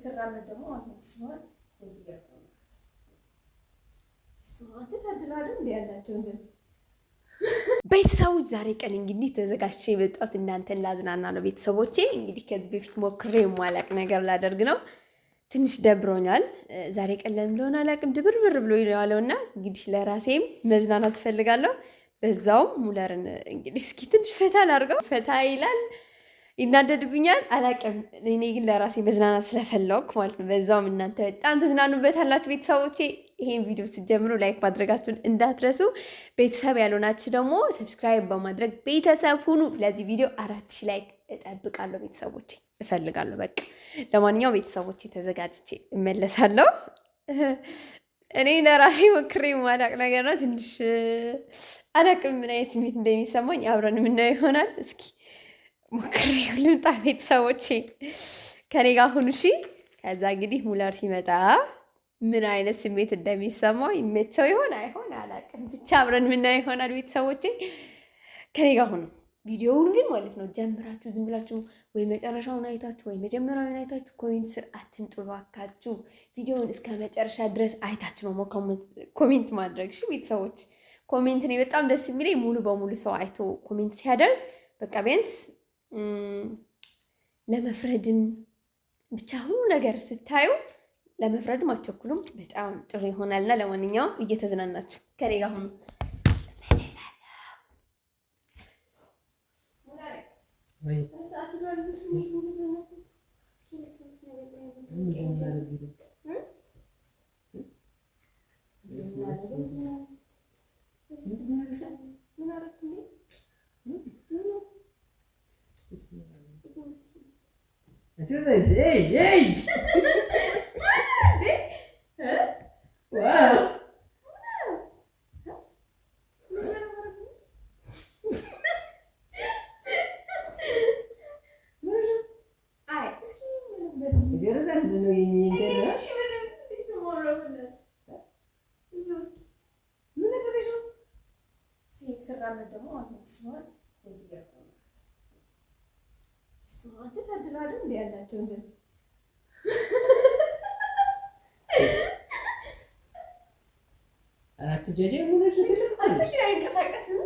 ስራመት ደግሞ አሁን ሲሆን እዚህ ጋር ነው ሰማንተ ታድራሉ እንደ ያላቸው እንደዚህ ቤተሰቦች ዛሬ ቀን እንግዲህ ተዘጋጅቼ የመጣሁት እናንተን ላዝናና ነው። ቤተሰቦቼ እንግዲህ ከዚህ በፊት ሞክሬ የማላቅ ነገር ላደርግ ነው። ትንሽ ደብሮኛል ዛሬ ቀን ለምን እንደሆነ አላቅም፣ ድብርብር ብሎ ይለዋለውና እንግዲህ ለራሴም መዝናናት ፈልጋለሁ። በዛው ሙለርን እንግዲህ እስኪ ትንሽ ፈታ ላድርገው። ፈታ ይላል ይናደድብኛል አላቅም። እኔ ግን ለራሴ መዝናናት ስለፈለኩ ማለት ነው። በዛውም እናንተ በጣም ተዝናኑበታላችሁ ቤተሰቦቼ። ይሄን ቪዲዮ ስትጀምሩ ላይክ ማድረጋችሁን እንዳትረሱ። ቤተሰብ ያልሆናችሁ ደግሞ ሰብስክራይብ በማድረግ ቤተሰብ ሁኑ። ለዚህ ቪዲዮ 4000 ላይክ እጠብቃለሁ ቤተሰቦቼ፣ እፈልጋለሁ። በቃ ለማንኛውም ቤተሰቦቼ ተዘጋጅቼ እመለሳለሁ። እኔ ለራሴ ሞክሬ ማላቅ ነገር ነው። ትንሽ አላቅም ምን አይነት ስሜት እንደሚሰማኝ አብረን የምናየው ይሆናል። እስኪ ሞክሬው ልምጣ ቤተሰቦቼ፣ ከኔ ጋር ሁኑ እሺ። ከዛ እንግዲህ ሙለር ሲመጣ ምን አይነት ስሜት እንደሚሰማው ይመቸው ይሆን አይሆን አላቅም፣ ብቻ አብረን የምናየው ይሆናል ቤተሰቦቼ። ከኔ ጋር ሁኑ። ቪዲዮውን ግን ማለት ነው ጀምራችሁ ዝም ብላችሁ ወይ መጨረሻውን አይታችሁ ወይ መጀመሪያውን አይታችሁ ኮሜንት ስር አትምጡ ባካችሁ። ቪዲዮውን እስከ መጨረሻ ድረስ አይታችሁ ነው ኮሜንት ማድረግ እሺ ቤተሰቦች። ኮሜንት ነው በጣም ደስ የሚለኝ፣ ሙሉ በሙሉ ሰው አይቶ ኮሜንት ሲያደርግ በቃ ቢያንስ ለመፍረድም ብቻ ሁሉ ነገር ስታዩ ለመፍረድም አትቸኩሉም፣ በጣም ጥሩ ይሆናልና ለማንኛውም እየተዝናናችሁ ከኔ ጋር ሁኑ። ስራመት ደግሞ አሁን ሲሆን እዚህ ጋር ነው ሰማንተ ታድራሉ እንደ ያላቸው እንደዚህ አራት ጀጀ ሆነሽ ትልቅ ማለት አይንቀሳቀስም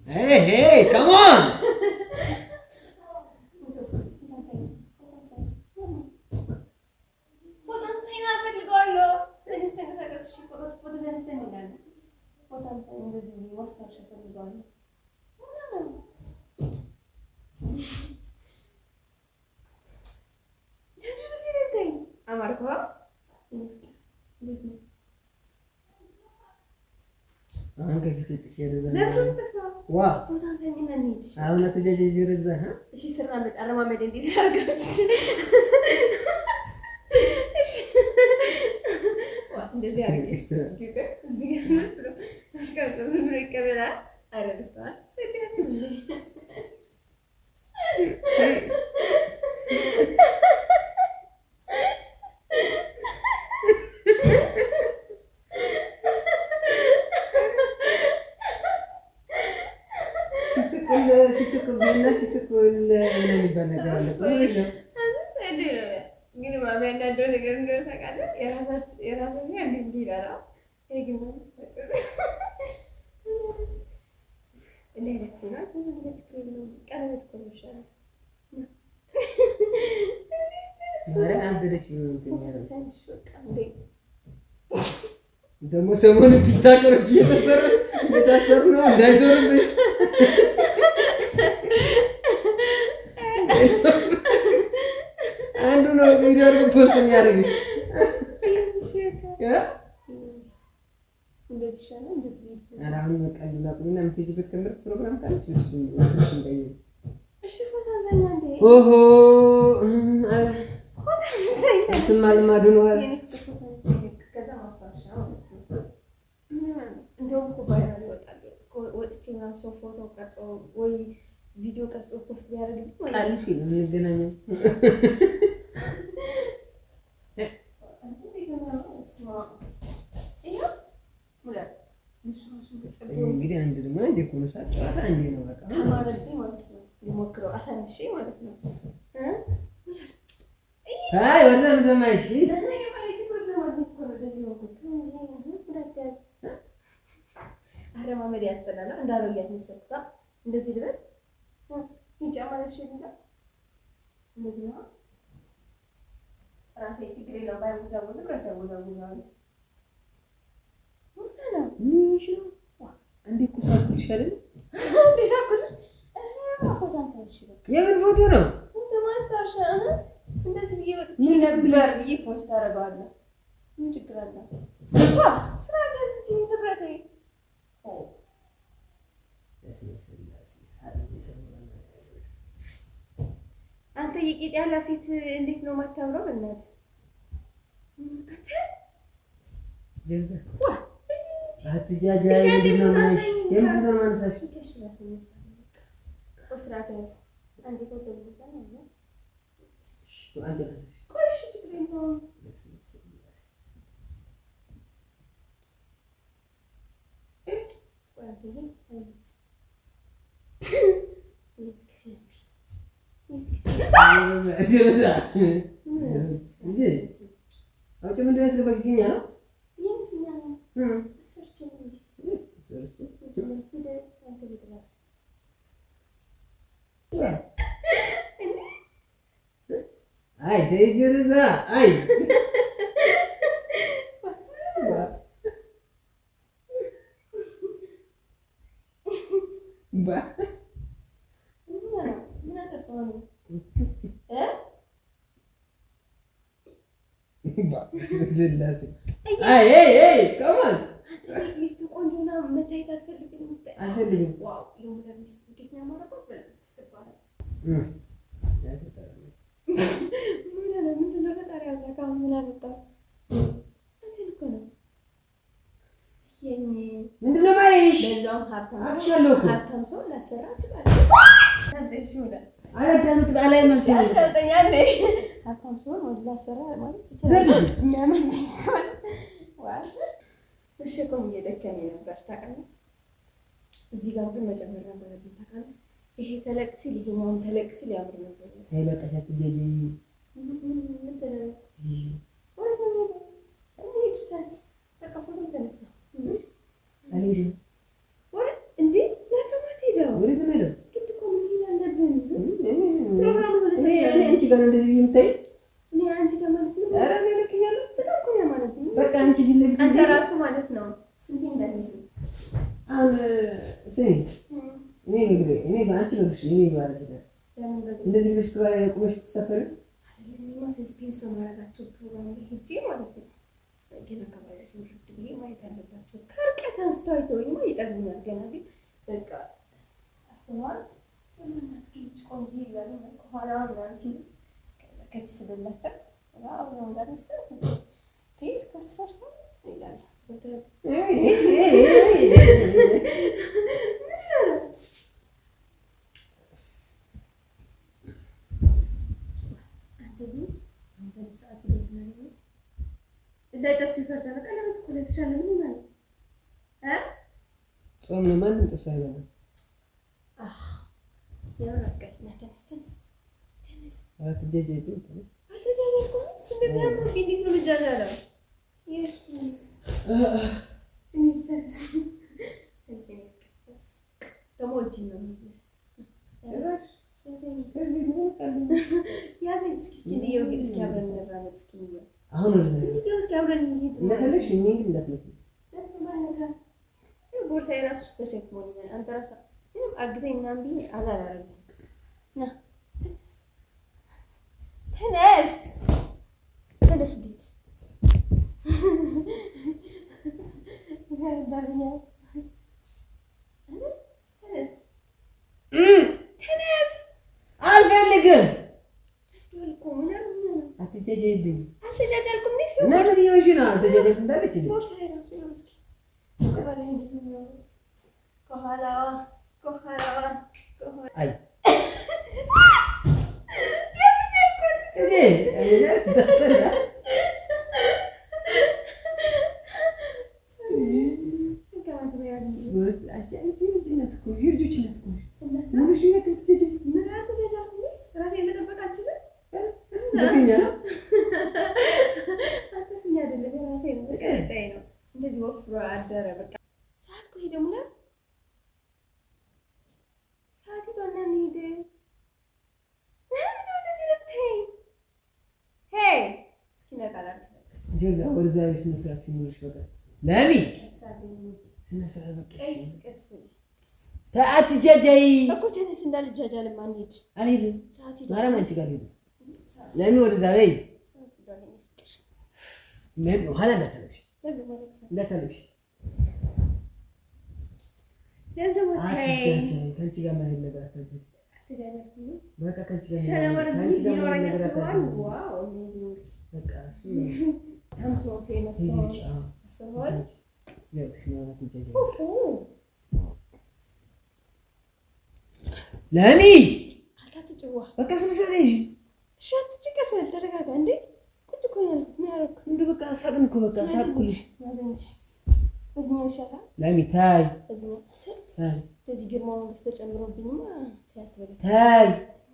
Hey, come on! ሲስቅብኝና ሲስቅል ምን ይባል ነገር አለ እኮ ግን ማሚያናደው ነገር እንደሆነ ታውቃለህ። የራሳችን እንዲህ ይላል። ይሄ ግን እኔ ለፍና ብዙ ልጅ ነው ቀለበት እኮ ነው ይሻላል። ዛሬ አንድ ልጅ ነው ደግሞ ሰሞኑን ቲክቶከሮች እየታሰሩ ነው እንዳይዞርብኝ አንዱ ነው ቪዲዮ ፖስት የሚያደርግሽ እንደዚህ ይሻላል። እንደዚህ አሁን ቀልላ ቁሚና የምትሄጂበት ከምር ፕሮግራም ካለች እሺ እንደይ እሺ ፎቶ አንሳኛ እንዴ ኦሆ ስማ ልማዱ ነው አለ ከዛ ማስታወሻ እንደውም እኮ ቫይራል ይወጣል ወጥቼ ምናምን ሰው ፎቶ ቀርጾ ወይ ቪዲዮ ቀርጾ ፖስት ቢያደርግ ቃሊቲ ነው የምንገናኘው። እንግዲህ አንድ ደግሞ አንዴ እኮ ነው ሳጨዋታ አንዴ ነው በቃ ማለት ነው ሊሞክረው አሳንሼ ማለት ነው አይ ወላሂ እንደማይሽ አረማመድ ያስጠላል እንዳለው ያስመሰልኩታ እንደዚህ ልበል እንጃ ማለት እንዳ እንደዚህ ነው ራሴ ችግር የለውም ባይወዛወዝም ራሴ ያወዛውዛል ምንሽ ነው አንዴ እኮ ሳኩልሽ አይደል እንዴ ሳኩልሽ ፎቶ አንሳልሽ በቃ የምን ፎቶ ነው ፎቶ ማስታወሻ እንደዚህ ብዬ ወጥቼ ነበር ብዬ ፖስት አደርጋለሁ ምን ችግር አለ ስራት ያዝጂ ንብረቴ አንተ የቂጥ ያላ ሴት እንዴት ነው ማታምረው? እናት አንተ ጀዛ አትጃጃይ ነው ማለት የምትዘር ማንሳሽ ስራተስ አንዴ ፎቶ ልሰና ነው አንተ ቆይሽ ችግር ነው አውጭ ምን ድረስ በግኛ ነው የምትኛ ነው ሰርች ነው አይ ተይጅርዛ አይ ባ ምን አጠፋው ባ ስለላስ አይ አይ አይ ከማን ሚስት ቆንጆና መታየት አትፈልግም አትፈልግም ዋው የሙዳር ሚስት እንዴት ነው ማረጋው ተስተባለ ምንድነው ፈጣሪ አምላክ አሁን ምን አመጣው አንተን እኮ ነው የኔ ምንድነው ማይሽ ለዛው ሀብታም ሰው ላሰራ ይችላል አንተ ሲሆን አላዳምጥ ባላይ ማለት ነው ሀብታም ሰው ላሰራ ማለት ይችላል የሚያምን ዋት እሺ ቆም እየደከመኝ ነበር ታውቃለህ እዚህ ጋር ግን መጨመር ነበረብኝ ታውቃለህ ይሄ ተለቅ ሲል ይሄኛውን ተለቅ ሲል ያምር ነበር አይ በቃ ታትጀጂ ምን ተለጂ ወይስ ነው እንዴ ታስ ተቀፈሉ ተነሳ አለሽ ወይ እንዴ ለከማት ሄደው ወደ ተመረው ግድ እኮ ምን ያለብን ፕሮግራም ሆነ እኔ አንቺ ጋር እንደዚህ ይምታይ እኔ አንቺ ጋር ማለት ነው ኧረ እኔ ልክያለሁ በጣም እኮ ነው ማለት ነው በቃ አንቺ ቢልክ አንተ ራሱ ማለት ነው ስንት እንደዚህ አሁን እኔ በአንቺ ነው እኔ ማለት ነው እንደዚህ ብለሽ ቁመሽ ተሰፈረ አይደለም ማስስፔንስ ነው ማረጋቸው ፕሮግራም ሄጄ ማለት ነው ገና ከማለት ነው ብዬ ማየት አለባቸው ከርቀት አንስተው አይተውኝማ ይጠግቡኛል ገና ግን በቃ አስማል እናት ልጅ ቆንጆ ይላል ከኋላ ምናምን ሲሉ ከዛ ከች ስለላቸው አሁን ጋር መስጠት ጂስ ከተሰርቶ ይላል እንዳይጠብስ ይፈርታል ቀለበት እኮ ለብቻለሁ ምን ማለት ጾም ነው ማንም ጥብስ አይበላም ያራቀኝ ተነስ ተነስ ተነስ አትጀጀኝ አልተጃጃልኩም እንደዚህ አምሮ ቢዲት ነው ልጃጃለው እንዴት ተነስ ተነስ ደግሞ እጅን ነው የሚይዘው ያዘኝ እስኪ ልየው እስኪ አብረን እንራመድ እስኪ ልየው አሁን ልየው እስኪ አብረን እንሂድ እንደፈለግሽ እኔ ግን እንዳትመጪ ቦርሳዬ እራሱ ተሸክሞኛል አንተ እራሱ ምንም አግዘኝ ምናምን ብዬ አላደረግም ና ተነስ ተነስ እንሂድ ተነስ ተነስ አልፈልግም አትጀጀኝ አልተጃጃልኩም ነፍስ ይወሽና አትጀጀኝ እንዳለች ቦርሳዬ እራሱ ነው እስኪ ከኋላዋ አይ እንደዚህ ወፍሮ አደረ በቃ ሰዓት ቆይ ደግሞ ሰዓት ይባና እንሂድ እንደዚህ ልትይ ሄይ እስኪ ነቃላል ጀዛ ወርዛ ስነ ስርዓት ሲኖርሽ በቃ ለሚ ስነ ስርዓት በቃ ቀስ አትጃጃይ እኮ ተነስ እንዳልጃጃልማ እንሂድ አልሄድም ሰዓት ማርያም አንቺ ጋር ሄዱ ለሚ ወርዛ በይ ሰዓት ይባል ምን ኋላ እንዳትለሽ እንዳትለሽ ለምን ከአንቺ ጋር ማሄድ ነገር አታድርጊ አትጃጃልኩም በቃ ከአንቺ ጋር ሸለመር ቢኖረኝ አስበዋል ዋው አሜዚንግ በቃ እሱ ታምሶ ፌመስ ሰው አስበዋል ለሚ አታትጭዋ በቃ ስንሰለሽ እሺ አትጭቀስ ተረጋጋ እንዴ ቁጭ እኮ ነው ያልኩት ምን ያደረኩ እንዴ በቃ ሳቅን እኮ በቃ ሳቅኩኝ ያዘንሽ በዚህኛው ይሻላል ለሚ ታይ በዚህኛው ታይ በዚህ ግርማ ሞገስ ተጨምሮብኝማ ታያት በለ ታይ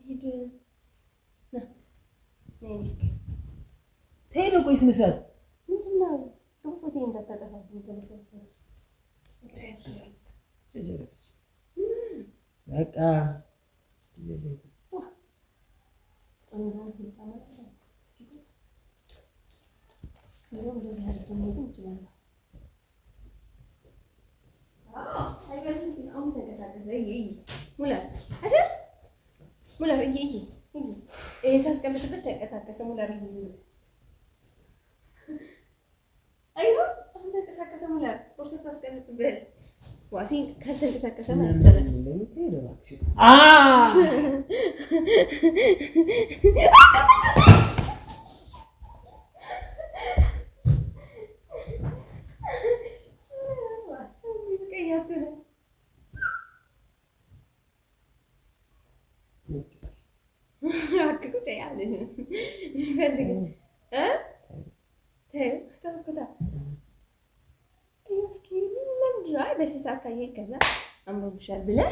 ሂድ ና ነይ ታይ ነው ቆይስ መስራት ምንድን ነው ፎቶ እንዳታጠፋብኝ ተነሳው በቃ እንደዚህ አድርገን መሄድ እንችላለን። አሁን ተንቀሳቀሰ ሙላር ይሄን ሳስቀምጥበት ተንቀሳቀሰ ሙላር አሁን ተንቀሳቀሰ ሙላር ቦርሳ ሳስቀምጥበት ዋሲ ካልተንቀሳቀሰ ማስተረፍ በስሳት ካየህ ከዛ አምሮብሻል ብለህ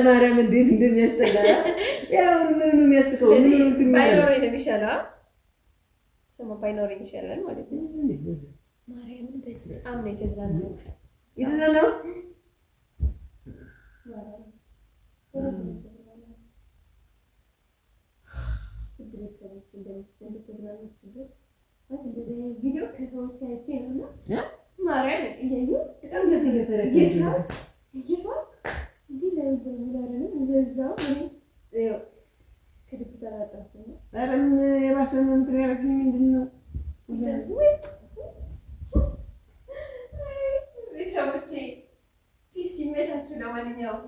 ማርያም እንዴት እንደሚያስጠላ ያው ምን የሚያስቀው ምን እንትን ባይኖረኝ ነው የሚሻለው ስሙ ባይኖረኝ ይሻላል ማለት ነው ማርያም በጣም ነው የተዝናናሁት ማርያም እንደተዝናናችሁበት እንደዚህ ቪዲዮ ከሰዎች አይቼ ነውና ማርያም እያዩ በጣም ቤተሰቦቼ ፒስ ይመቻችሁ። ለማንኛውም